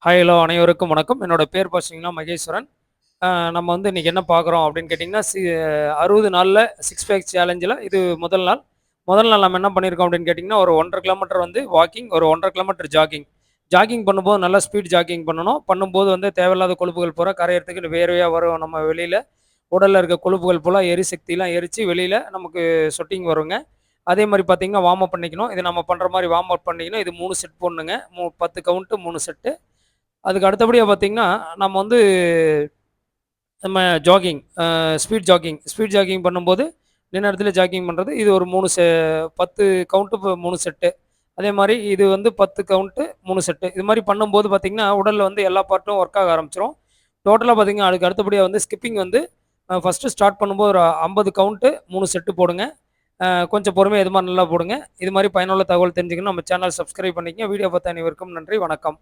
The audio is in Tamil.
ஹாய் ஹலோ அனைவருக்கும் வணக்கம். என்னோட பேர் பார்த்தீங்கன்னா மகேஸ்வரன். நம்ம வந்து இன்னைக்கு என்ன பார்க்குறோம் அப்படின்னு கேட்டிங்கன்னா, 60 நாள்ல சிக்ஸ் பேக் சேலஞ்சில இது முதல் நாள். முதல் நாள் நம்ம என்ன பண்ணியிருக்கோம் அப்படின்னு கேட்டிங்கன்னா, ஒரு 1 1/2 கிலோமீட்டர் வந்து வாக்கிங், ஒரு 1 1/2 கிலோமீட்டர் ஜாகிங். ஜாகிங் பண்ணும்போது நல்லா ஸ்பீட் ஜாகிங் பண்ணணும். பண்ணும்போது வந்து தேவையில்லாத கொழுப்புகள் பூரா கரையறதுக்கு வேர்வையா வரும் நம்ம வெளியில. உடல்ல இருக்க கொழுப்புகள் பூரா எரிசக்திலாம் எரிச்சு வெளியில நமக்கு சொட்டிங் வருங்க. அதே மாரி பார்த்தீங்கன்னா, வார்ம் அப் பண்ணிக்கணும். இது நம்ம பண்ற மாரி வார்ம் அப் பண்ணிக்கணும். இது 3 செட் போடணுங்க. 10 கவுண்ட்டு 3 செட்டு. அதுக்கு அடுத்தபடியா பார்த்தீங்கன்னா, நம்ம வந்து நம்ம jogging speed jogging speed jogging பண்ணும்போது, நின்ன இடத்துல ஜாகிங் பண்றது. இது ஒரு 10 கவுண்ட்டு 3 செட்டு. அதே மாரி இது வந்து 10 கவுண்ட்டு 3 செட்டு. இது மாரி பண்ணும்போது பார்த்தீங்கன்னா, உடல்ல வந்து எல்லா பார்ட்டும் ஒர்க் ஆக ஆரம்பிச்சுரும். டோட்டலா பார்த்தீங்கன்னா, அதுக்கு அடுத்தபடியா வந்து ஸ்கிப்பிங் வந்து ஃபர்ஸ்ட்டு ஸ்டார்ட் பண்ணும்போது ஒரு 50 கவுண்ட்டு 3 செட்டு போடுங்க. கொஞ்சம் பொறுமையா இது மாரி நல்லா போடுங்க. இது மாரி பயனுள்ள தகவல் தெரிஞ்சுக்கணும் நம்ம சேனல் சப்ஸ்கிரைப் பண்ணிக்கங்க. வீடியோ பார்த்த அனைவருக்கும் நன்றி. வணக்கம்.